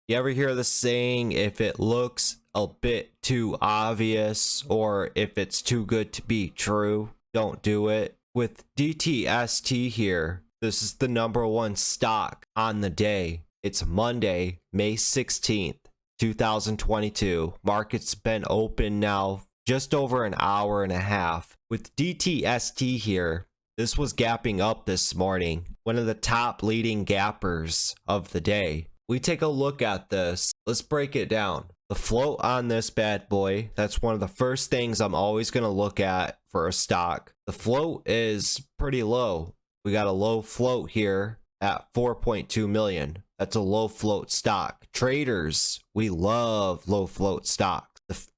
You ever hear the saying, if it looks a bit too obvious or if it's too good to be true, don't do it? With DTST here, this is the #1 stock on the day. It's Monday, May 16th, 2022. Market's been open now just over an hour and a half. With DTST here, this was gapping up this morning, one of the top leading gappers of the day. We take a look at this. Let's break it down. The float on this bad boy, that's one of the first things I'm always going to look at for a stock. The float is pretty low. We got a low float here at 4.2 million. That's a low float stock. Traders, we love low float stocks.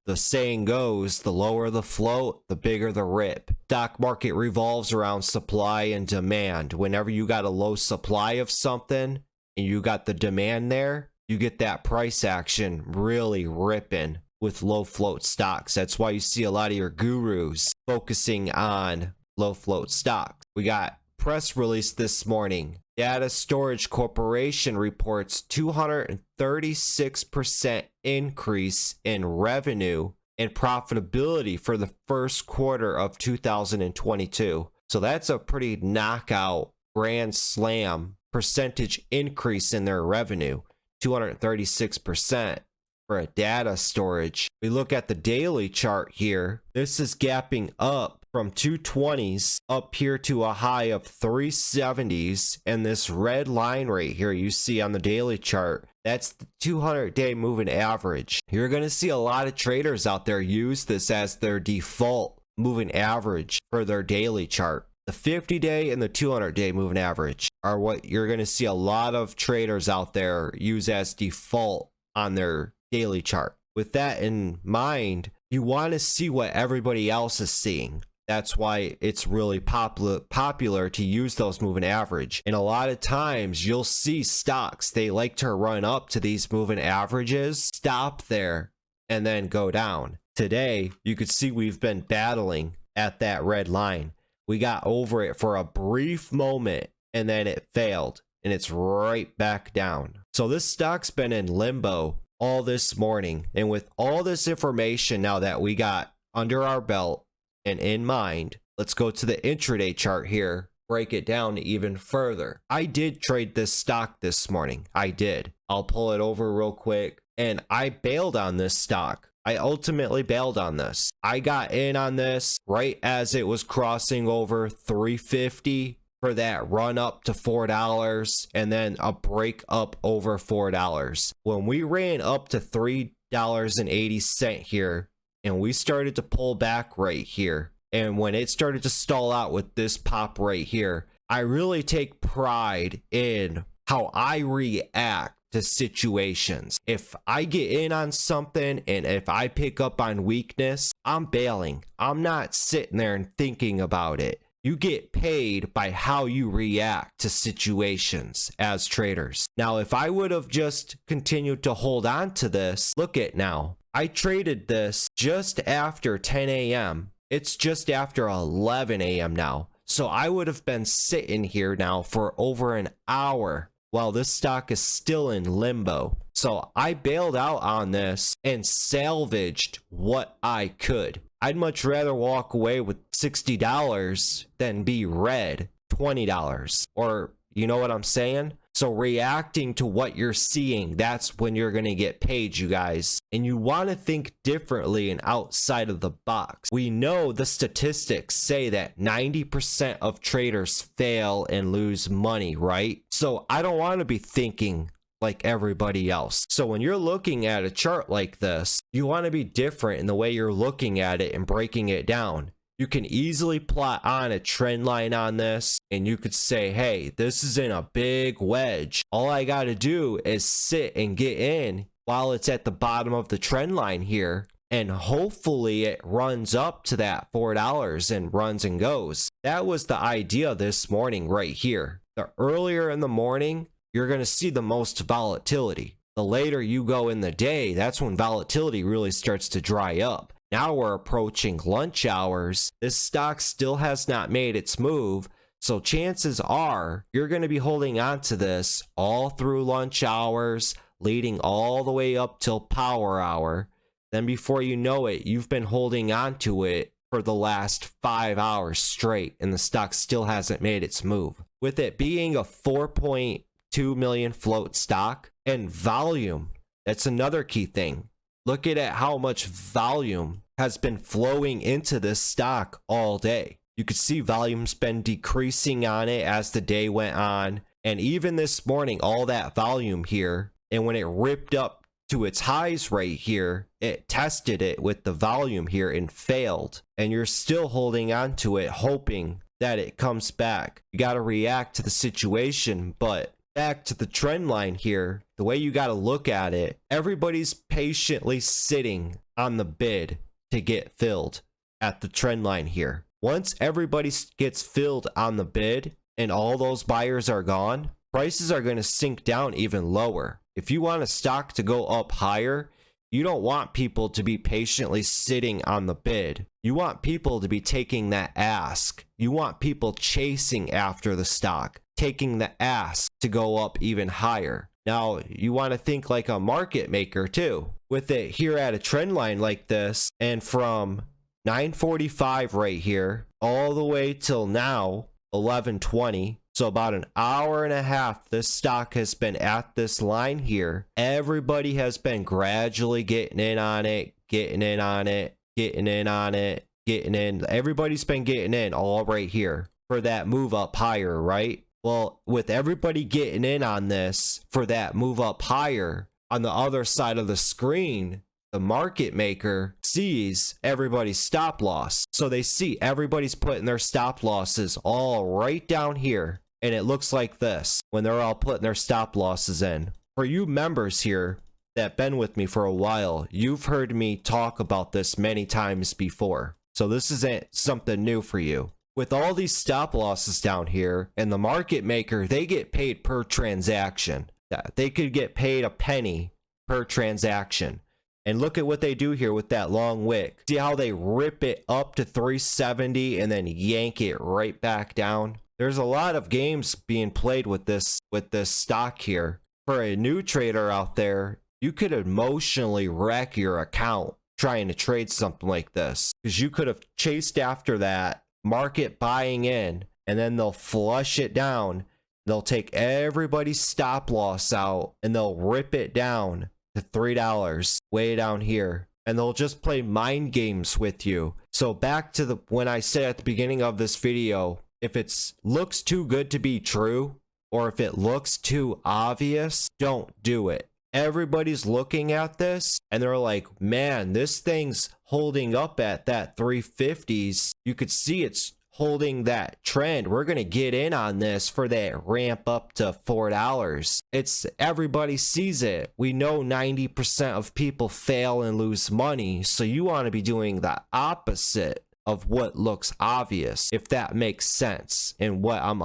The saying goes, the lower the float, the bigger the rip. Stock market revolves around supply and demand. Whenever you got a low supply of something and you got the demand there, you get that price action really ripping with low float stocks. That's why you see a lot of your gurus focusing on low float stocks. We got press release this morning. Data Storage Corporation reports 236% increase in revenue and profitability for the first quarter of 2022. So that's a pretty knockout grand slam percentage increase in their revenue. 236% for a data storage. We look at the daily chart here. This is gapping up from 220s up here to a high of 370s, and this red line right here you see on the daily chart, that's the 200-day moving average. You're going to see a lot of traders out there use this as their default moving average for their daily chart. The 50-day and the 200-day moving average are what you're going to see a lot of traders out there use as default on their daily chart. With that in mind, you want to see what everybody else is seeing. That's why it's really popular to use those moving average. And a lot of times you'll see stocks, they like to run up to these moving averages, stop there, and then go down. Today, you could see we've been battling at that red line. We got over it for a brief moment and then it failed and it's right back down. So this stock's been in limbo all this morning. And with all this information now that we got under our belt and in mind, let's go to the intraday chart here, break it down even further. I did trade this stock this morning. I did. I'll pull it over real quick. And I bailed on this stock. I ultimately bailed on this. I got in on this right as it was crossing over 350 for that run up to $4 and then a break up over $4. When we ran up to $3.80 here, and we started to pull back right here, and when it started to stall out with this pop right here, I really take pride in how I react to situations. If I get in on something and if I pick up on weakness, I'm bailing. I'm not sitting there and thinking about it. You get paid by how you react to situations as traders. Now, if I would have just continued to hold on to this, look at now. I traded this just after 10 a.m. It's just after 11 a.m. now. So I would have been sitting here now for over an hour while this stock is still in limbo. So I bailed out on this and salvaged what I could. I'd much rather walk away with $60 than be red $20. Or you know what I'm saying? So reacting to what you're seeing, that's when you're going to get paid, you guys. And you want to think differently and outside of the box. We know the statistics say that 90% of traders fail and lose money, right? So I don't want to be thinking like everybody else. So when you're looking at a chart like this, you want to be different in the way you're looking at it and breaking it down. You can easily plot on a trend line on this and you could say, hey, this is in a big wedge. All I got to do is sit and get in while it's at the bottom of the trend line here. And hopefully it runs up to that $4 and runs and goes. That was the idea this morning right here. The earlier in the morning, you're going to see the most volatility. The later you go in the day, that's when volatility really starts to dry up. Now we're approaching lunch hours. This stock still has not made its move. So chances are you're going to be holding on to this all through lunch hours, leading all the way up till power hour. Then before you know it, you've been holding on to it for the last 5 hours straight, and the stock still hasn't made its move. With it being a 4.2 million float stock and volume, that's another key thing. Look at how much volume has been flowing into this stock all day. You could see volume's been decreasing on it as the day went on. And even this morning, all that volume here, and when it ripped up to its highs right here, it tested it with the volume here and failed. And you're still holding on to it, hoping that it comes back. You got to react to the situation, but back to the trend line here, the way you got to look at it, everybody's patiently sitting on the bid to get filled at the trend line here. Once everybody gets filled on the bid and all those buyers are gone, prices are going to sink down even lower. If you want a stock to go up higher, you don't want people to be patiently sitting on the bid. You want people to be taking that ask. You want people chasing after the stock, taking the ask to go up even higher. Now, you want to think like a market maker too. With it here at a trend line like this, and from 9:45 right here all the way till now 11:20, so about an hour and a half, this stock has been at this line here. Everybody has been gradually getting in on it, getting in on it, getting in on it, getting in. Everybody's been getting in all right here for that move up higher, right? Well, with everybody getting in on this for that move up higher, on the other side of the screen, the market maker sees everybody's stop loss. So they see everybody's putting their stop losses all right down here. And it looks like this when they're all putting their stop losses in. For you members here that been with me for a while, you've heard me talk about this many times before. So this isn't something new for you. With all these stop losses down here, and the market maker, they get paid per transaction. They could get paid a penny per transaction. And look at what they do here with that long wick. See how they rip it up to 370 and then yank it right back down? There's a lot of games being played with this stock here. For a new trader out there, you could emotionally wreck your account trying to trade something like this, because you could have chased after that market buying in, and then they'll flush it down. They'll take everybody's stop loss out and they'll rip it down to $3 way down here, and they'll just play mind games with you. So back to the when I said at the beginning of this video, if it looks too good to be true, or if it looks too obvious, don't do it. Everybody's looking at this and they're like, man, this thing's holding up at that 350s. You could see it's holding that trend. We're going to get in on this for that ramp up to $4. It's everybody sees it. We know 90% of people fail and lose money. So you want to be doing the opposite of what looks obvious, if that makes sense, and what I'm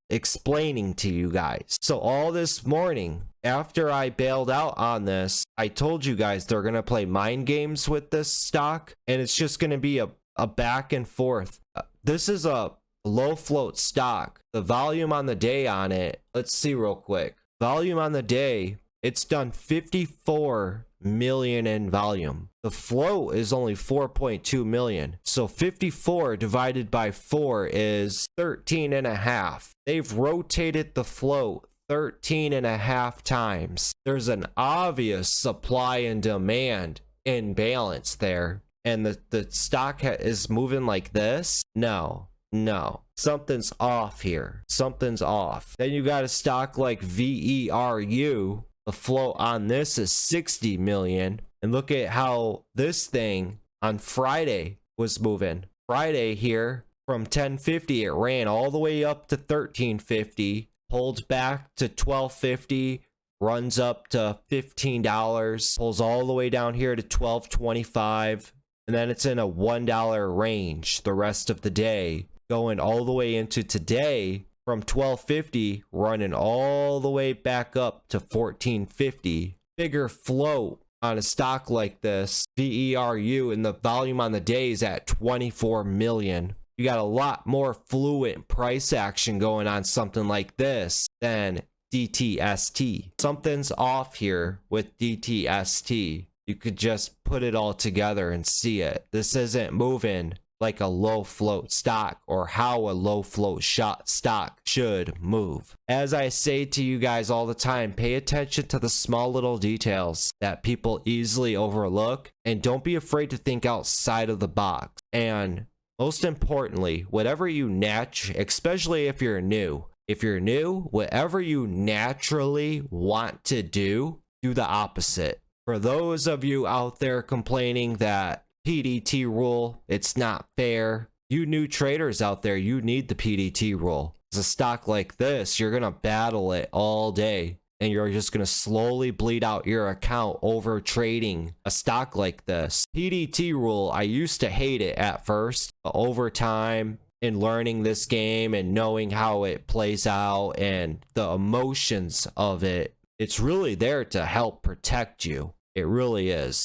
explaining to you guys. So all this morning, after I bailed out on this, I told you guys they're going to play mind games with this stock, and it's just going to be a back and forth. This is a low float stock. The volume on the day on it, let's see real quick. Volume on the day, it's done 54 million in volume. The float is only 4.2 million. So 54 divided by 4 is 13.5. They've rotated the float 13.5 times. There's an obvious supply and demand imbalance there. And the stock is moving like this? No. Something's off here. Something's off. Then you got a stock like VERU. The float on this is 60 million. And look at how this thing on Friday was moving. Friday here from 1050, it ran all the way up to 1350, pulled back to 1250, runs up to $15, pulls all the way down here to 1225. And then it's in a $1 range the rest of the day, going all the way into today from 1250, running all the way back up to 1450. Bigger float on a stock like this, VERU, and the volume on the day is at 24 million. You got a lot more fluid price action going on something like this than DTST. Something's off here with DTST. You could just put it all together and see it. This isn't moving like a low float stock or how a low float stock should move. As I say to you guys all the time, pay attention to the small little details that people easily overlook, and don't be afraid to think outside of the box. And most importantly, whatever you especially if you're new, whatever you naturally want to do the opposite. For those of you out there complaining that PDT rule, it's not fair, you new traders out there, you need the PDT rule. It's a stock like this, you're gonna battle it all day, and you're just gonna slowly bleed out your account over trading a stock like this. PDT rule, I used to hate it at first, but over time, in learning this game and knowing how it plays out and the emotions of it, it's really there to help protect you. It really is.